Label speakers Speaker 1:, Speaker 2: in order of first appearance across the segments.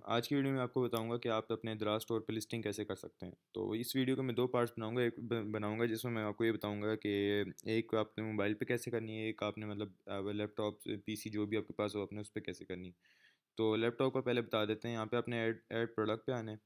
Speaker 1: आज की वीडियो में आपको बताऊंगा कि आप अपने दराज स्टोर पे लिस्टिंग कैसे कर सकते हैं। तो इस वीडियो को मैं दो पार्ट्स बनाऊंगा। एक बनाऊंगा जिसमें मैं आपको ये बताऊंगा कि एक आपने मोबाइल पे कैसे करनी है, एक आपने मतलब लैपटॉप पीसी जो भी आपके पास हो आपने उस पर कैसे करनी है। तो लैपटॉप का पहले बता देते हैं। यहाँ पे आपने ऐड प्रोडक्ट पे आना है।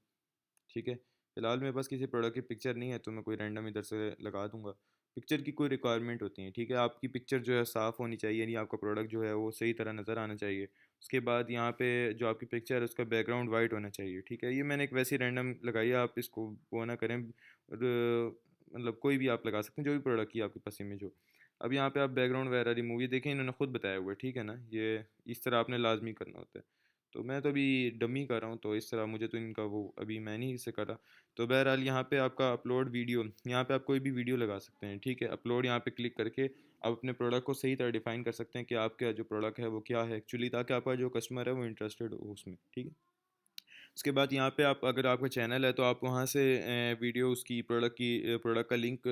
Speaker 1: ठीक है। फिलहाल मेरे पास किसी प्रोडक्ट की पिक्चर नहीं है तो मैं कोई रैंडम इधर से लगा दूंगा। पिक्चर की कोई रिक्वायरमेंट होती है, ठीक है। आपकी पिक्चर जो है साफ़ होनी चाहिए, यानी आपका प्रोडक्ट जो है वो सही तरह नज़र आना चाहिए। उसके बाद यहाँ पे जो आपकी पिक्चर है उसका बैकग्राउंड वाइट होना चाहिए, ठीक है। ये मैंने एक वैसी रैंडम लगाई है, आप इसको वो ना करें। मतलब कोई भी आप लगा सकते हैं, जो भी प्रोडक्ट की आपके पास इमेज हो। अब यहाँ पे आप बैकग्राउंड वगैरह रिमूव, ये देखें इन्होंने खुद बताया हुआ है, ठीक है ना। ये इस तरह आपने लाजमी करना होता है। तो मैं तो अभी डमी कर रहा हूँ, तो इस तरह मुझे तो इनका वो अभी मैं नहीं इसे करा। तो बहरहाल यहाँ पे आपका अपलोड वीडियो, यहाँ पे आप कोई भी वीडियो लगा सकते हैं, ठीक है। अपलोड यहाँ पे क्लिक करके आप अपने प्रोडक्ट को सही तरह डिफाइन कर सकते हैं कि आपका जो प्रोडक्ट है वो क्या है एक्चुअली, ताकि आपका जो कस्टमर है वो इंटरेस्टेड हो उसमें, ठीक है। उसके बाद यहाँ पे आप अगर आपका चैनल है तो आप वहाँ से वीडियो उसकी प्रोडक्ट का लिंक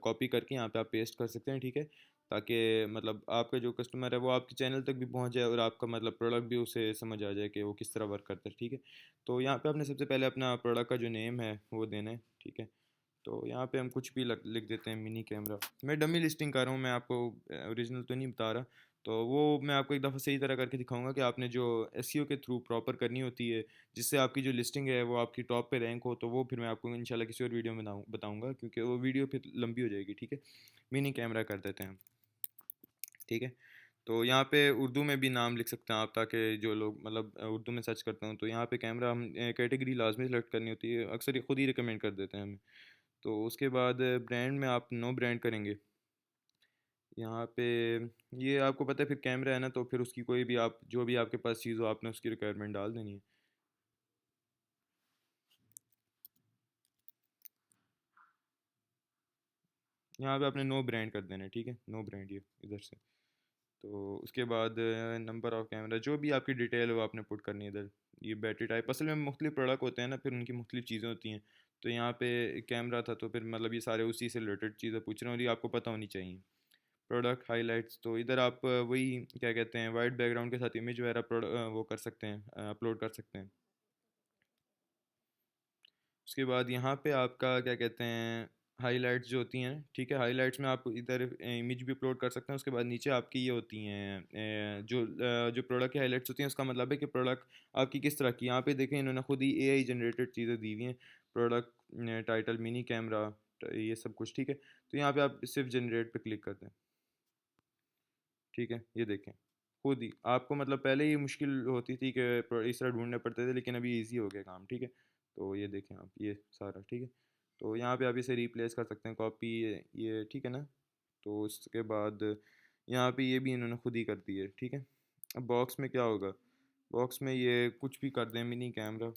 Speaker 1: कॉपी करके यहाँ पे आप पेस्ट कर सकते हैं, ठीक है। ताकि मतलब आपका जो कस्टमर है वो आपके चैनल तक भी पहुँच जाए और आपका मतलब प्रोडक्ट भी उसे समझ आ जाए कि वो किस तरह वर्क करता है, ठीक है। तो यहाँ पे आपने सबसे पहले अपना प्रोडक्ट का जो नेम है वो देना है, ठीक है। तो यहाँ पे हम कुछ भी लिख देते हैं, मिनी कैमरा। मैं डमी लिस्टिंग कर रहा हूँ, मैं आपको ओरिजिनल तो नहीं बता रहा। तो वो मैं आपको एक दफ़ा सही तरह करके दिखाऊंगा कि आपने जो एसईओ के थ्रू प्रॉपर करनी होती है, जिससे आपकी जो लिस्टिंग है वो आपकी टॉप पे रैंक हो। तो वो फिर मैं आपको इंशाल्लाह किसी और वीडियो में बताऊंगा, क्योंकि वो वीडियो फिर लंबी हो जाएगी, ठीक है। मिनी कैमरा कर देते हैं हम, ठीक है। तो यहाँ पे उर्दू में भी नाम लिख सकते हैं आप, ताकि जो लोग मतलब उर्दू में सर्च करते हो तो यहाँ पे कैमरा हम कैटेगरी लाजमी सेलेक्ट करनी होती है, अक्सर ये खुद ही रिकमेंड कर देते हैं हमें। तो उसके बाद ब्रांड में आप नो ब्रांड करेंगे यहाँ पे। ये आपको पता है फिर कैमरा है ना, तो फिर उसकी कोई भी आप जो भी आपके पास चीज़ हो आपने उसकी रिक्वायरमेंट डाल देनी है। यहाँ पे आपने नो ब्रांड कर देना है, ठीक है, नो ब्रांड ये इधर से। तो उसके बाद नंबर ऑफ कैमरा, जो भी आपकी डिटेल है वो आपने पुट करनी है इधर। ये बैटरी टाइप, असल में मुख्तलिफ प्रोडक्ट होते हैं ना, फिर उनकी मुख्तलिफ चीज़ें होती हैं। तो यहाँ पे कैमरा था तो फिर मतलब ये सारे उसी से रिलेटेड चीज़ें पूछ रहे हैं और ये आपको पता होनी चाहिए। प्रोडक्ट हाइलाइट्स, तो इधर आप वही क्या कहते हैं वाइट बैकग्राउंड के साथ इमेज वगैरह वो कर सकते हैं, अपलोड कर सकते हैं। उसके बाद यहाँ पे आपका क्या कहते हैं हाइलाइट्स जो होती हैं, ठीक है। हाइलाइट्स में आप इधर इमेज भी अपलोड कर सकते हैं। उसके बाद नीचे आपकी ये होती हैं जो प्रोडक्ट की हाइलाइट्स होती हैं, उसका मतलब है कि प्रोडक्ट आपकी किस तरह की। यहाँ पे देखें इन्होंने खुद ही एआई जनरेटेड चीज़ें दी हुई हैं। प्रोडक्ट टाइटल, मिनी कैमरा, ये सब कुछ, ठीक है। तो यहाँ पे आप सिर्फ जनरेट पे क्लिक कर दें, ठीक है। ये देखें खुद ही आपको मतलब पहले ही मुश्किल होती थी कि इस तरह ढूंढने पड़ते थे, लेकिन अभी इजी हो गया काम, ठीक है। तो ये देखें आप ये सारा, ठीक है। तो यहाँ पे आप इसे रिप्लेस कर सकते हैं, कॉपी, ये ठीक है ना। तो उसके बाद यहाँ पे ये भी इन्होंने खुद ही कर दी है, ठीक है। अब बॉक्स में क्या होगा, बॉक्स में ये कुछ भी कर दें, mini camera,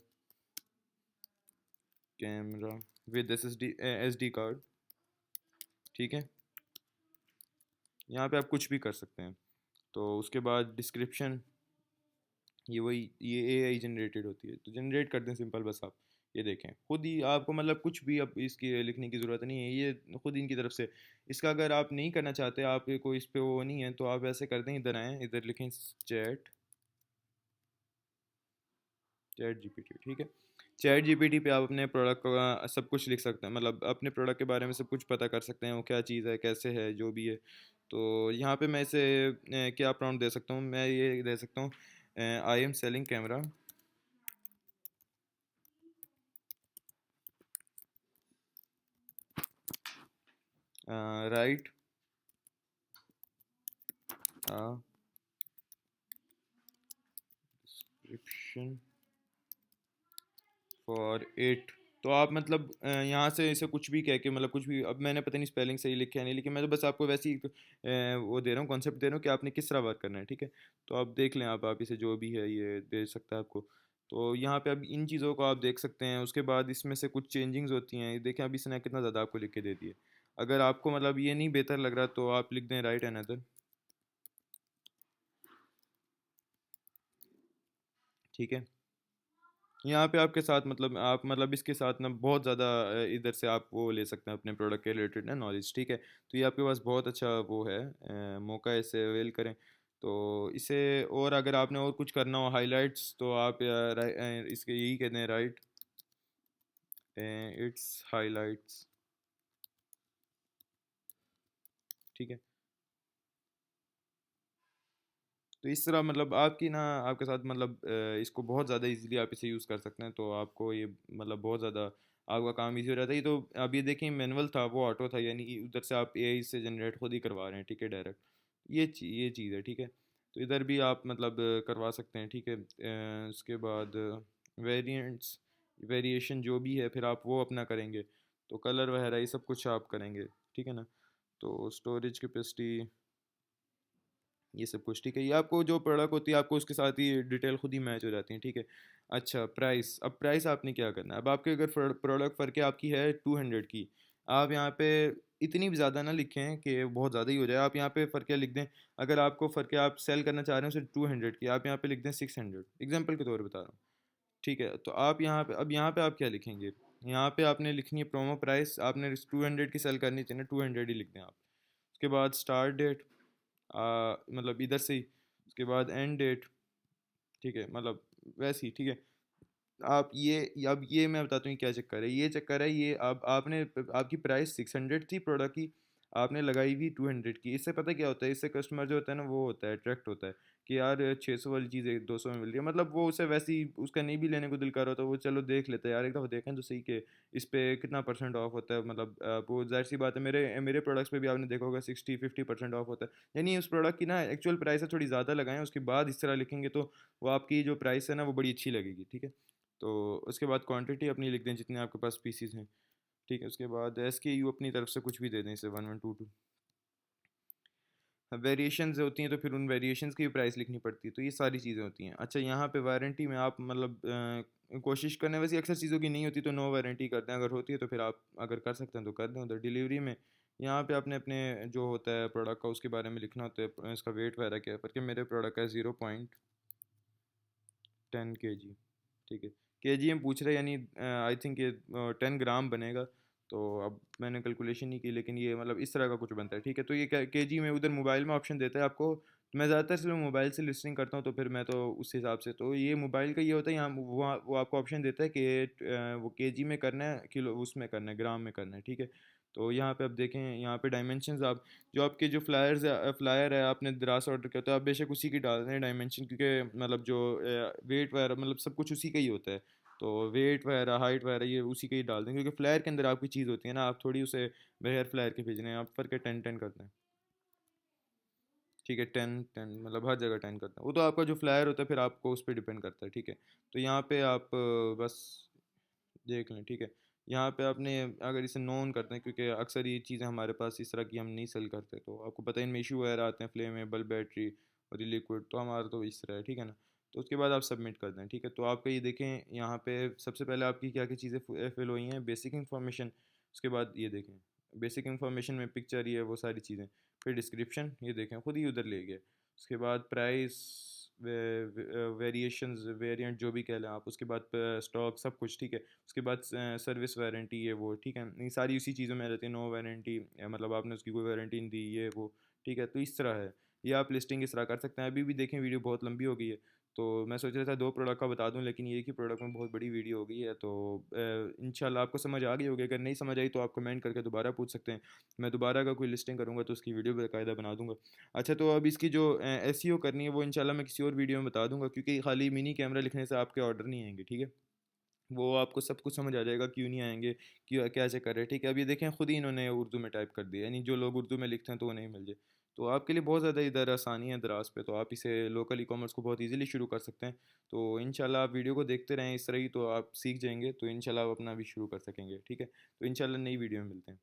Speaker 1: camera with S D card, ठीक है। यहाँ पे आप कुछ भी कर सकते हैं। तो उसके बाद डिस्क्रिप्शन, ये वही ये एआई जनरेटेड होती है, तो जनरेट कर दें सिंपल बस आप। ये देखें खुद ही आपको मतलब कुछ भी अब इसकी लिखने की ज़रूरत नहीं है, ये खुद इनकी तरफ से। इसका अगर आप नहीं करना चाहते, आप कोई इस पे वो नहीं है, तो आप ऐसे कर दें, इधर आएँ, इधर लिखें चैट चैट जीपीटी, ठीक है। चैट जीपीटी पे आप अपने प्रोडक्ट का सब कुछ लिख सकते हैं, मतलब अपने प्रोडक्ट के बारे में सब कुछ पता कर सकते हैं, वो क्या चीज़ है, कैसे है, जो भी है। तो यहाँ पे मैं इसे क्या प्रॉम्प्ट दे सकता हूँ, मैं ये दे सकता हूँ I am selling camera, right description for it. तो आप मतलब यहाँ से इसे कुछ भी कह के मतलब कुछ भी, अब मैंने पता नहीं स्पेलिंग सही लिखा है नहीं, लेकिन मैं तो बस आपको वैसे ही वो दे रहा हूँ, कॉन्सेप्ट दे रहा हूँ कि आपने किस तरह वर्क करना है, ठीक है। तो आप देख लें, आप इसे जो भी है ये दे सकता है आपको। तो यहाँ पे अब इन चीज़ों को आप देख सकते हैं। उसके बाद इसमें से कुछ चेंजिंग्स होती हैं, देखें अभी इसने कितना ज़्यादा आपको लिख के दे दिए। अगर आपको मतलब ये नहीं बेहतर लग रहा तो आप लिख दें राइट अनदर, ठीक है। यहाँ पे आपके साथ मतलब आप मतलब इसके साथ ना बहुत ज़्यादा इधर से आप वो ले सकते हैं अपने प्रोडक्ट के रिलेटेड ना नॉलेज, ठीक है। तो ये आपके पास बहुत अच्छा वो है, मौका है, इसे अवेल करें। तो इसे और अगर आपने और कुछ करना हो हाइलाइट्स तो आप इसके यही कहते हैं राइट इट्स हाइलाइट्स, ठीक है। तो इस तरह मतलब आपकी ना आपके साथ मतलब इसको बहुत ज़्यादा इजीली आप इसे यूज़ कर सकते हैं, तो आपको ये मतलब बहुत ज़्यादा आपका काम इजी हो जाता है। ये तो अब ये देखें मैनुअल था वो ऑटो था, यानी कि उधर से आप एआई से जनरेट खुद ही करवा रहे हैं, ठीक है, डायरेक्ट। ये चीज़ है, ठीक है। तो इधर भी आप मतलब करवा सकते हैं, ठीक है। उसके बाद वेरिएंट्स वेरिएशन जो भी है फिर आप वो अपना करेंगे, तो कलर वगैरह ये सब कुछ आप करेंगे, ठीक है ना। तो स्टोरेज कैपेसिटी ये सब कुछ, ठीक है। ये आपको जो प्रोडक्ट होती है आपको उसके साथ ही डिटेल खुद ही मैच हो जाती है, ठीक है। अच्छा प्राइस, अब प्राइस आपने क्या करना है। अब आपके अगर प्रोडक्ट फ़र्क है आपकी है 200 की, आप यहाँ पे इतनी भी ज़्यादा ना लिखें कि बहुत ज़्यादा ही हो जाए। आप यहाँ पे फ़र्क लिख दें, अगर आपको फ़र्क आप सेल करना चाह रहे हैं सिर्फ 200 की, आप यहाँ पे लिख दें 600, एग्जाम्पल के तौर पर बता रहा हूँ, ठीक है। तो आप यहाँ पे अब यहाँ पे आप क्या लिखेंगे, यहाँ पे आपने लिखनी है प्रोमो प्राइस, आपने 200 की सेल करनी चाहिए ना, 200 ही लिख दें आप। उसके बाद स्टार्ट डेट, मतलब इधर से ही, उसके बाद एंड डेट, ठीक है, मतलब वैसे ही, ठीक है। आप ये अब ये मैं बताता हूँ क्या चक्कर है, ये चक्कर है ये अब आपने आपकी प्राइस 600 थी प्रोडक्ट की, आपने लगाई हुई 200 की। इससे पता क्या होता है, इससे कस्टमर जो होता है ना वो होता है अट्रैक्ट होता है कि यार 600 वाली चीज़ 200 में मिल रही है, मतलब वो उसे वैसे ही उसका नहीं भी लेने को दिल कर रहा होता, वो चलो देख लेता है यार एक दफ़ा देखें तो सही कि इस पे कितना परसेंट ऑफ होता है। मतलब वो जाहिर सी बात है, मेरे मेरे प्रोडक्ट्स पे भी आपने देखा होगा 60-50% ऑफ होता है, यानी उस प्रोडक्ट की ना एक्चुअल प्राइस है थोड़ी ज़्यादा लगाएं, उसके बाद इस तरह लिखेंगे तो वो आपकी जो प्राइस है ना वो बड़ी अच्छी लगेगी, ठीक है। तो उसके बाद क्वांटिटी अपनी लिख दें जितने आपके पास पीसीज हैं, ठीक है। उसके बाद एसकेयू अपनी तरफ से कुछ भी दे दें, इसे 1122। वेरिएशंस होती हैं तो फिर उन वेरिएशंस की भी प्राइस लिखनी पड़ती है, तो ये सारी चीज़ें होती हैं। अच्छा यहाँ पे वारंटी में आप मतलब कोशिश करने, वैसे अक्सर चीज़ों की नहीं होती तो नो वारंटी करते हैं, अगर होती है तो फिर आप अगर कर सकते हैं तो कर दें। उधर डिलीवरी में यहाँ पे आपने अपने जो होता है प्रोडक्ट का उसके बारे में लिखना होता है, इसका वेट वगैरह क्या है, पर कि मेरे प्रोडक्ट का 0.10 kg, ठीक है। केजी में पूछ रहे हैं, यानी आई थिंक ये 10 ग्राम बनेगा, तो अब मैंने कैलकुलेशन नहीं की लेकिन ये मतलब इस तरह का कुछ बनता है, ठीक है। तो ये केजी में उधर मोबाइल में ऑप्शन देता है आपको, तो मैं ज़्यादातर सिर्फ मोबाइल से लिस्टिंग करता हूँ, तो फिर मैं तो उस हिसाब से, तो ये मोबाइल का ये होता है यहाँ वो आपको ऑप्शन देता है कि वो केजी में करना है किलो उसमें करना है ग्राम में करना है, ठीक है। तो यहाँ पे आप देखें, यहाँ पे डायमेंशंस आप जो आपके जो फ्लायर है आपने दराज ऑर्डर किया तो आप बेशक उसी की डाल दें डायमेंशन, क्योंकि मतलब जो वेट वगैरह मतलब सब कुछ उसी का ही होता है, तो वेट वगैरह हाइट वगैरह ये उसी का ही डाल दें, क्योंकि फ्लायर के अंदर आपकी चीज़ होती है ना, आप थोड़ी उसे बगैर फ्लायर के भेज रहे हैं, आप फर्क है 10-10 करते हैं, ठीक है। 10-10 मतलब हर जगह 10 करते हैं, वो तो आपका जो फ्लायर होता है फिर आपको उस पर डिपेंड करता है, ठीक है। तो यहाँ पे आप बस देख लें, ठीक है। यहाँ पे आपने अगर इसे नोन करते हैं, क्योंकि अक्सर ये चीज़ें हमारे पास इस तरह की हम नहीं सेल करते, तो आपको पता है इनमें इशू वगैरह आते हैं, फ्लेमेबल बैटरी और ये लिक्विड, तो हमारा तो इस तरह है, ठीक है ना। तो उसके बाद आप सबमिट कर दें, ठीक है। तो आपका ये देखें यहाँ पे सबसे पहले आपकी क्या क्या चीज़ें फिल हुई हैं, बेसिक इन्फॉर्मेशन, उसके बाद ये देखें बेसिक इन्फॉर्मेशन में पिक्चर ये वो सारी चीज़ें, फिर डिस्क्रिप्शन ये देखें खुद ही उधर ले गए, उसके बाद प्राइस वेरिएशंस वेरिएंट जो भी कह लें आप, उसके बाद स्टॉक सब कुछ, ठीक है। उसके बाद सर्विस वारंटी ये वो, ठीक है, ये सारी उसी चीज़ों में रहती है। नो वारंटी मतलब आपने उसकी कोई वारंटी नहीं दी ये वो, ठीक है। तो इस तरह है, ये आप लिस्टिंग इस तरह कर सकते हैं। अभी भी देखें वीडियो बहुत लंबी हो गई है, तो मैं सोच रहा था 2 प्रोडक्ट का बता दूं, लेकिन एक ही प्रोडक्ट में बहुत बड़ी वीडियो हो गई है, तो इंशाल्लाह आपको समझ आ गई होगी। अगर नहीं समझ आई तो आप कमेंट करके दोबारा पूछ सकते हैं, मैं दोबारा का कोई लिस्टिंग करूँगा तो उसकी वीडियो बाकायदा बना दूंगा। अच्छा तो अब इसकी जो एसईओ करनी है वो इंशाल्लाह मैं किसी और वीडियो में बता दूंगा, क्योंकि खाली मिनी कैमरा लिखने से आपके ऑर्डर नहीं आएंगे, ठीक है। वो आपको सब कुछ समझ आ जाएगा क्यों नहीं आएंगे, क्यों क्या चक्कर है, ठीक है। अब ये देखें खुद ही इन्होंने उर्दू में टाइप कर दिया, यानी जो लोग उर्दू में लिखते हैं तो वो नहीं मिल जाए। तो आपके लिए बहुत ज़्यादा इधर आसानी है दराज पे, तो आप इसे लोकल ई कॉमर्स को बहुत इजीली शुरू कर सकते हैं। तो इंशाल्लाह आप वीडियो को देखते रहें इस तरह ही, तो आप सीख जाएंगे, तो इंशाल्लाह आप अपना भी शुरू कर सकेंगे, ठीक है। तो इंशाल्लाह नई वीडियो में मिलते हैं।